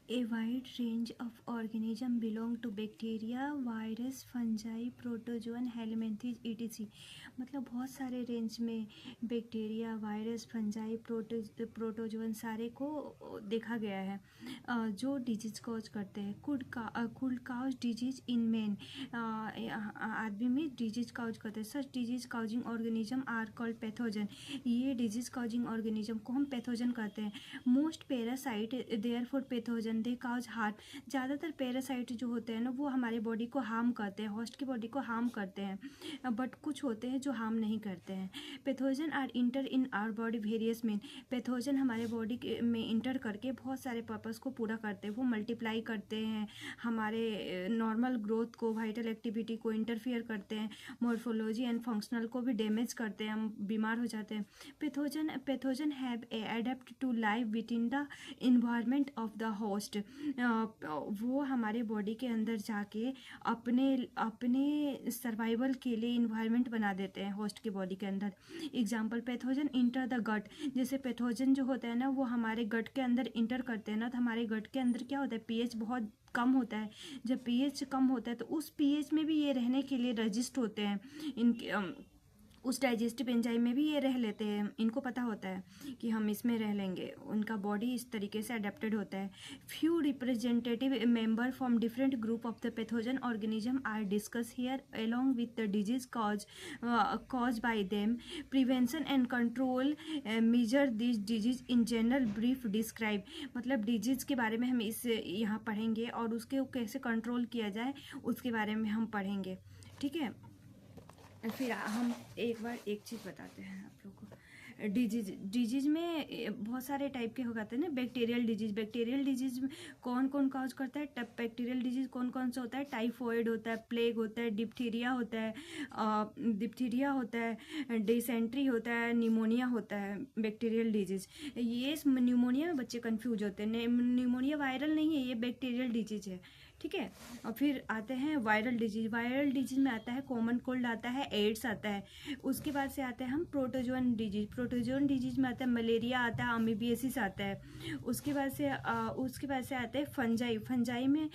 A wide range of organisms belong to bacteria, virus, fungi, protozoan, helminthes, etc. मतलब बहुत सारे range में bacteria, virus, fungi, protozoan सारे को देखा गया है जो डिजीज कॉज करते हैं. Could cause disease in man, आदमी में डिजीज कॉज करते हैं. Such disease causing organism are called pathogen. ये डिजीज कॉजिंग ऑर्गेनिज्म को हम पैथोजन कहते हैं. Most parasite therefore pathogen they cause harm. ज़्यादातर पैरासाइट जो होते हैं ना वो हमारे बॉडी को हार्म करते हैं, होस्ट की बॉडी को हार्म करते हैं, बट कुछ होते हैं जो हार्म नहीं करते हैं. Pathogen are enter in our body various mean. Pathogen हमारे बॉडी में इंटर करके बहुत सारे पर्पस को पूरा करते हैं. वो मल्टीप्लाई करते हैं, हमारे नॉर्मल ग्रोथ को, वाइटल एक्टिविटी को इंटरफियर करते हैं, मॉर्फोलॉजी एंड फंक्शनल को भी डैमेज करते हैं, हम बीमार हो जाते हैं. Pathogen have adapt to live with in the environment of the host. वो हमारे बॉडी के अंदर जाके अपने सर्वाइवल के लिए इन्वायरमेंट बना देते हैं होस्ट की बॉडी के अंदर. Example, pathogen enter the gut. जैसे पैथोजन जो होता है ना वो हमारे गट के अंदर इंटर करते हैं ना, तो हमारे गट के अंदर क्या होता है, पीएच बहुत कम होता है. जब पीएच कम होता है तो उस पीएच में भी ये रहने के लिए रजिस्ट होते हैं. इनके उस डाइजेस्टिव एंजाइम में भी ये रह लेते हैं. इनको पता होता है कि हम इसमें रह लेंगे. उनका बॉडी इस तरीके से अडेप्टेड होता है. Few representative member from different group of the pathogen organism are discuss here along with the disease cause by them. Prevention and control major this disease in general brief describe. मतलब disease के बारे में हम इस यहाँ पढ़ेंगे और उसके कैसे कंट्रोल किया जाए उसके बारे में हम पढ़ेंगे. ठीक है, फिर हम एक बार एक चीज़ बताते हैं आप लोग को. डिजीज में बहुत सारे टाइप के हो जाते हैं ना. बैक्टीरियल डिजीज कौन कौन कॉज करता है. बैक्टीरियल डिजीज कौन कौन सा होता है. टाइफॉइड होता है, प्लेग होता है, डिप्थीरिया होता है, डिसेंट्री होता है, निमोनिया होता है. बैक्टीरियल डिजीज, ये न्यूमोनिया में बच्चे कंफ्यूज होते हैं. न्यूमोनिया वायरल नहीं है, ये बैक्टीरियल डिजीज है. ठीक है, और फिर आते हैं वायरल डिजीज. वायरल डिजीज में आता है कॉमन कोल्ड, आता है एड्स आता है. उसके बाद से आते हैं हम प्रोटोजोन डिजीज में आता है मलेरिया, आता है अमीबियासिस आता है. उसके बाद से आते हैं फंजाई में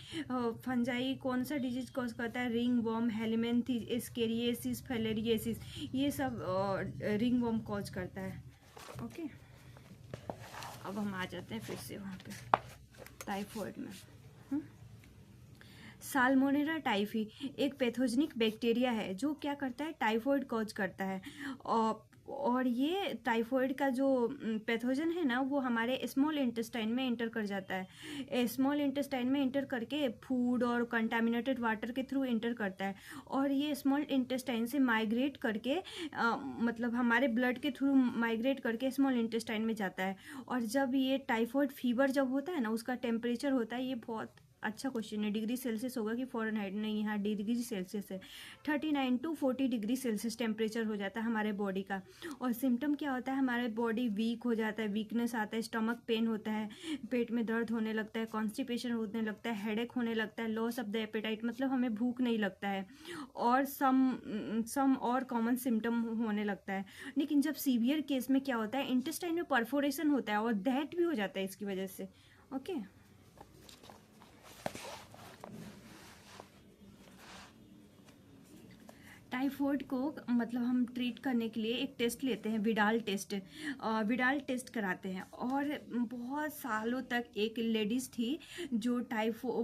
फंजाई कौन सा डिजीज कॉज करता है. रिंग वॉर्म, हेलमिंथेस, एस्केरियासिस, फिलारियासिस, ये सब रिंग वॉर्म कॉज करता है. ओके, अब हम आ जाते हैं फिर से वहाँ पे टाइफॉइड में. साल्मोनेला टाइफी एक पैथोजेनिक बैक्टीरिया है जो क्या करता है, टाइफॉइड कॉज करता है. और ये टाइफॉइड का जो पैथोजन है ना वो हमारे स्मॉल इंटेस्टाइन में इंटर कर जाता है. स्मॉल इंटेस्टाइन में इंटर करके फूड और कंटामिनेटेड वाटर के थ्रू इंटर करता है. और ये स्मॉल इंटेस्टाइन से माइग्रेट करके मतलब हमारे ब्लड के थ्रू माइग्रेट करके स्मॉल इंटेस्टाइन में जाता है. और जब ये टाइफॉइड फीवर जब होता है ना उसका टेम्परेचर होता है, ये बहुत अच्छा क्वेश्चन है, डिग्री सेल्सियस होगा कि फ़ारेनहाइट, नहीं, यहाँ डिग्री सेल्सियस है. 39 to 40 डिग्री सेल्सियस टेम्परेचर हो जाता है हमारे बॉडी का. और सिम्टम क्या होता है, हमारे बॉडी वीक हो जाता है, वीकनेस आता है, स्टमक पेन होता है, पेट में दर्द होने लगता है, कॉन्स्टिपेशन होने लगता है, हेडेक होने लगता है, लॉस ऑफ द एपेटाइट, मतलब हमें भूख नहीं लगता है, और सम और कॉमन सिम्टम होने लगता है. लेकिन जब सीवियर केस में क्या होता है, इंटेस्टाइन में परफोरेशन होता है और डेथ भी हो जाता है इसकी वजह से. ओके, टाइफॉइड को मतलब हम ट्रीट करने के लिए एक टेस्ट लेते हैं, विडाल टेस्ट कराते हैं. और बहुत सालों तक एक लेडीज़ थी जो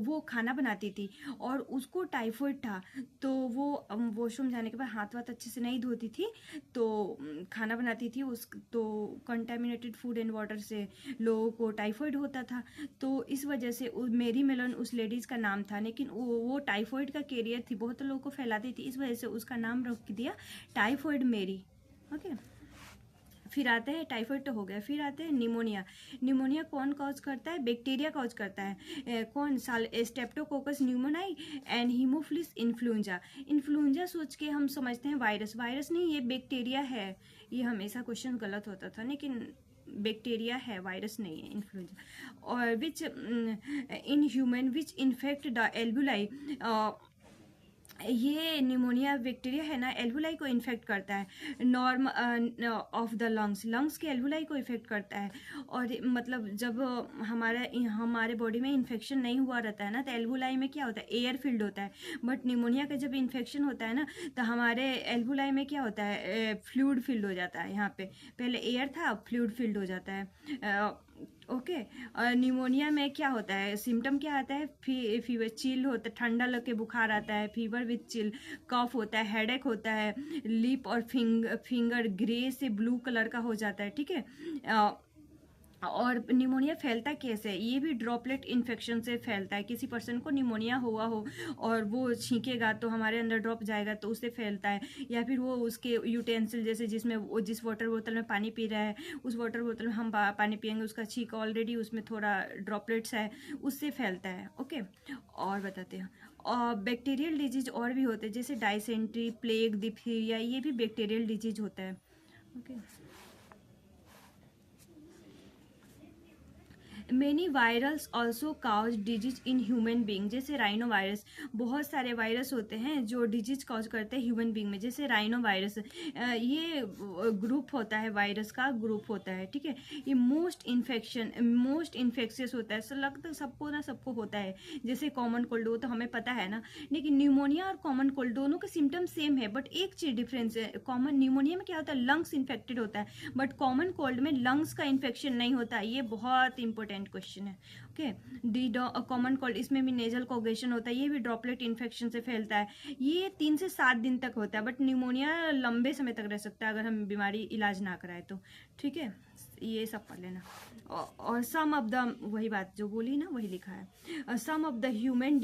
वो खाना बनाती थी और उसको टाइफॉइड था. तो वो वॉशरूम जाने के बाद हाथ अच्छे से नहीं धोती थी, तो खाना बनाती थी तो कंटामिनेटेड फूड एंड वाटर से लोगों को टाइफॉइड होता था. तो इस वजह से मेरी मेलन उस लेडीज़ का नाम था, लेकिन वो टाइफॉइड का कैरियर थी, बहुत लोगों को फैलाती थी, इस वजह से उसका नाम रख दिया टाइफॉइड मेरी. ओके, फिर आते हैं, टाइफॉइड तो हो गया, फिर आते हैं निमोनिया कौन कॉज करता है, बैक्टीरिया कॉज करता है. कौन streptococcus pneumoniae and Haemophilus influenza सोच के हम समझते हैं वायरस नहीं, ये बैक्टीरिया है. ये हमेशा क्वेश्चन गलत होता था, लेकिन बैक्टीरिया है, वायरस नहीं है, इन्फ्लुएंजा. और which in human which infect the एल्बुलाई, ये निमोनिया बैक्टीरिया है ना, एल्वुलाई को इन्फेक्ट करता है, नॉर्म ऑफ द लंग्स के एल्वुलाई को इफेक्ट करता है। और मतलब जब हमारे बॉडी में इन्फेक्शन नहीं हुआ रहता है ना, तो एल्वुलाई में क्या होता है, एयर फिल्ड होता है। बट निमोनिया का जब इन्फेक्शन होता है ना, तो हमारे एल्वुलाई में क्या होता है, फ्लूइड फिल्ड हो जाता है। यहाँ पे पहले एयर था, अब फ्लूइड फिल्ड हो जाता है। ओके। निमोनिया में क्या होता है, सिम्टम क्या आता है, फीवर, चिल होता है, ठंडा लग के बुखार आता है, फीवर विथ चिल, कफ होता है, हेडेक होता है, लिप और फिंगर ग्रे से ब्लू कलर का हो जाता है। ठीक है। और निमोनिया फैलता कैसे है, ये भी ड्रॉपलेट इन्फेक्शन से फैलता है। किसी पर्सन को निमोनिया हुआ हो और वो छींकेगा तो हमारे अंदर ड्रॉप जाएगा तो उससे फैलता है। या फिर वो उसके यूटेंसिल, जैसे जिसमें वो जिस वाटर बोतल में पानी पी रहा है, उस वाटर बोतल में हम पानी पियेंगे, उसका छींक ऑलरेडी उसमें थोड़ा ड्रॉपलेट्स है, उससे फैलता है। ओके। और बताते हैं, और बैक्टीरियल डिजीज और भी होते हैं, जैसे डायसेंट्री, प्लेग, डिप्थीरिया, ये भी बैक्टीरियल डिजीज होता है। Okay. Many virals also cause disease in human being, जैसे राइनो वायरस। बहुत सारे वायरस होते हैं जो डिजीज कॉज करते हैं ह्यूमन बींग में, जैसे राइनो वायरस। ये ग्रुप होता है, वायरस का ग्रुप होता है। ठीक है। ये मोस्ट इन्फेक्शियस होता है, लगता है सबको होता है। जैसे कॉमन कोल्ड, वो तो हमें पता है ना। लेकिन न्यूमोनिया और कॉमन कोल्ड दोनों के सिम्टम सेम है, बट एक चीज डिफरेंस है। कॉमन न्यूमोनिया में क्या होता है, लंग्स इन्फेक्टेड होता है, बट कॉमन कोल्ड में लंग्स का इन्फेक्शन नहीं होता। ये बहुत इंपॉर्टेंट क्वेश्चन है। ओके। डी कॉमन कोल्ड, इसमें भी नेजल कॉगेशन होता है, ये भी ड्रॉपलेट इन्फेक्शन से फैलता है। ये 3 से 7 दिन तक होता है, बट निमोनिया लंबे समय तक रह सकता है अगर हम बीमारी इलाज ना कराए तो। ठीक है। ये सब पढ़ लेना। और सम ऑफ द, वही बात जो बोली ना वही लिखा है, some of the human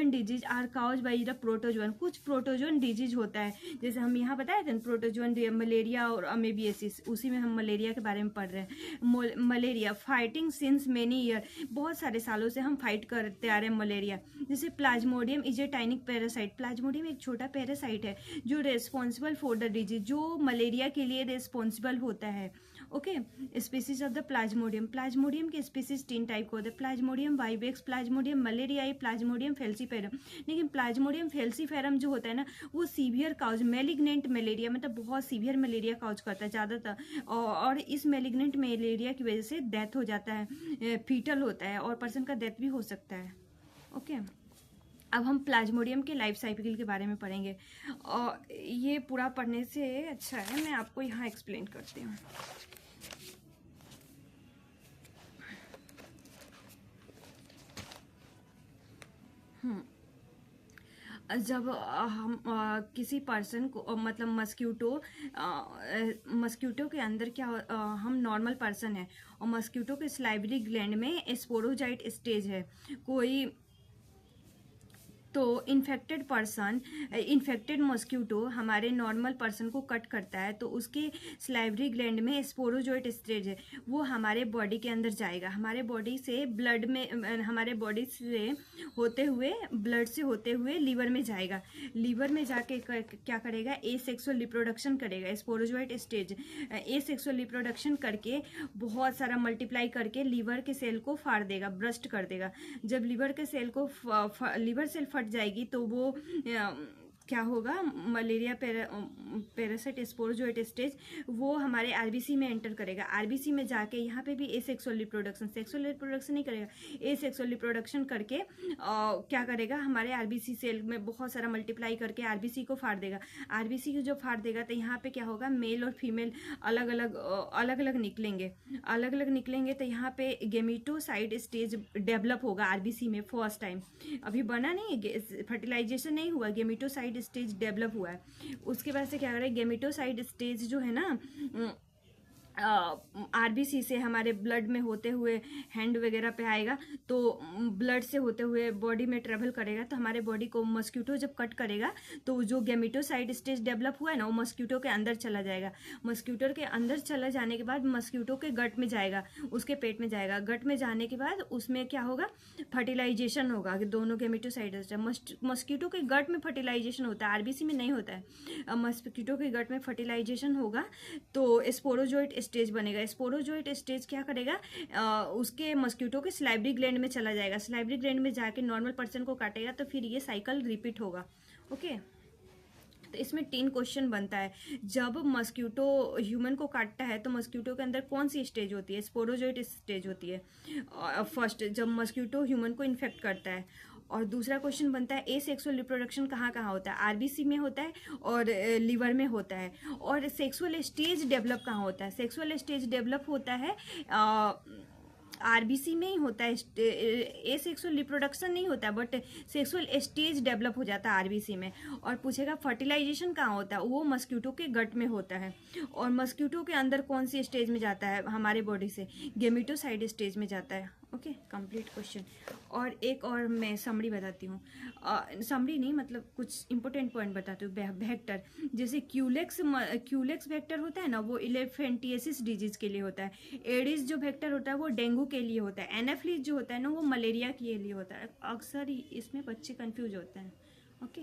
disease are cause by the protozoan. कुछ प्रोटोजोन डिजीज होता है, जैसे हम यहाँ बताए थे प्रोटोजोन, मलेरिया और अमेबियासिस, उसी में हम मलेरिया के बारे में पढ़ रहे हैं। Malaria fighting since many year, बहुत सारे सालों से हम फाइट करते आ रहे हैं मलेरिया। जैसे plasmodium is a tiny parasite, plasmodium एक छोटा पैरासाइट है जो रेस्पॉन्सिबल फॉर द डिजीज, जो मलेरिया के लिए रेस्पॉन्सिबल होता है। Okay. Species of the plasmodium के स्पीसीज 3 टाइप के होते हैं, plasmodium vivax, plasmodium malariae, plasmodium falciparum. लेकिन प्लाज्मोडियम फेल्सीफेरम जो होता है ना, वो सीवियर काउज, मैलिग्नेंट मलेरिया, मतलब बहुत सीवियर मलेरिया काउज करता है ज़्यादातर। और इस मैलिग्नेंट मलेरिया की वजह से डेथ हो जाता है, फीटल होता है, और पर्सन का डेथ भी हो सकता है। ओके। अब हम प्लाज्मोडियम के लाइफ साइकिल के बारे में पढ़ेंगे, और ये पूरा पढ़ने से अच्छा है मैं आपको यहाँ एक्सप्लेन करती हूँ। जब हम किसी पर्सन को, मतलब मस्क्यूटो के अंदर क्या हम नॉर्मल पर्सन है, और मस्क्यूटो के स्लाइवरी ग्लैंड में स्पोरोजाइट स्टेज है कोई, तो इन्फेक्टेड मॉस्क्यूटो हमारे नॉर्मल पर्सन को कट करता है, तो उसके स्लाइवरी ग्लैंड में स्पोरोजोइट स्टेज है, वो हमारे बॉडी के अंदर जाएगा, हमारे बॉडी से ब्लड से होते हुए लीवर में जाएगा। लीवर में जाके क्या करेगा, एसेक्सुअल रिप्रोडक्शन करेगा। स्पोरोजोइट स्टेज एसेक्सुअल रिप्रोडक्शन करके बहुत सारा मल्टीप्लाई करके लीवर के सेल को फाड़ देगा, ब्रस्ट कर देगा। जब लीवर सेल फट जाएगी तो वो क्या होगा, मलेरिया पैरासाइट स्पोरोजोइट स्टेज वो हमारे आरबीसी में एंटर करेगा। आरबीसी में जाके यहाँ पे भी सेक्सुअल रिप्रोडक्शन नहीं करेगा, सेक्सुअल रिप्रोडक्शन करके क्या करेगा, हमारे आरबीसी सेल में बहुत सारा मल्टीप्लाई करके आरबीसी को फाड़ देगा। आरबीसी को जो फाड़ देगा तो यहाँ पे क्या होगा, मेल और फीमेल अलग अलग निकलेंगे, तो यहाँ पे गेमिटोसाइड स्टेज डेवलप होगा आरबीसी में फर्स्ट टाइम। अभी बना नहीं है, फर्टिलाइजेशन नहीं हुआ, गेमिटोसाइड स्टेज डेवलप हुआ है। उसके बाद से क्या करें, गेमिटोसाइड स्टेज जो है ना, आरबीसी से हमारे ब्लड में होते हुए हैंड वगैरह पे आएगा, तो ब्लड से होते हुए बॉडी में ट्रेवल करेगा, तो हमारे बॉडी को मस्क्यूटो जब कट करेगा तो जो गेमिटोसाइड स्टेज डेवलप हुआ है ना, वो मस्क्यूटो के अंदर चला जाएगा। मस्क्यूटो के अंदर चला जाने के बाद मस्क्यूटो के गट में जाएगा, उसके पेट में जाएगा। गट में जाने के बाद उसमें क्या होगा, फर्टिलाइजेशन होगा, दोनों गेमिटोसाइड। मस्क्यूटो के गट में फर्टिलाइजेशन होता है, आरबीसी में नहीं होता है। मस्क्यूटो के गट में फर्टिलाइजेशन होगा तो स्पोरोजोइट स्टेज बनेगा। स्पोरोजोइट स्टेज क्या करेगा, उसके मस्क्यूटो के स्लाइवरी ग्लैंड में चला जाएगा। स्लाइवरी ग्लैंड में जाके नॉर्मल पर्सन को काटेगा, तो फिर ये साइकिल रिपीट होगा। ओके। तो इसमें 3 क्वेश्चन बनता है। जब मस्क्यूटो ह्यूमन को काटता है तो मस्क्यूटो के अंदर कौन सी स्टेज होती है? स्पोरोजोइट स्टेज होती है फर्स्ट, जब मस्क्यूटो ह्यूमन को इन्फेक्ट करता है। और दूसरा क्वेश्चन बनता है ए सेक्सुअल रिप्रोडक्शन कहाँ कहाँ होता है? आरबीसी में होता है और लिवर में होता है। और सेक्सुअल स्टेज डेवलप कहाँ होता है? सेक्सुअल स्टेज डेवलप होता है आरबीसी में ही होता है। ए सेक्सुअल रिप्रोडक्शन नहीं होता है, बट सेक्सुअल स्टेज डेवलप हो जाता है आरबीसी में। और पूछेगा फर्टिलाइजेशन कहाँ होता है? वो मस्क्यूटो के गट में होता है। और मस्क्यूटो के अंदर कौन सी स्टेज में जाता है हमारे बॉडी से? गेमिटोसाइड स्टेज में जाता है। Okay, complete question. और एक और मैं समरी बताती हूँ, समरी नहीं मतलब कुछ इंपॉर्टेंट पॉइंट बताती हूँ। वेक्टर, जैसे क्यूलेक्स वेक्टर होता है ना, वो इलेफेंटिएसिस डिजीज के लिए होता है। एडिस जो वेक्टर होता है वो डेंगू के लिए होता है। एनाफ्लिस जो होता है ना वो मलेरिया के लिए होता है। अक्सर इसमें बच्चे कंफ्यूज होते हैं। ओके।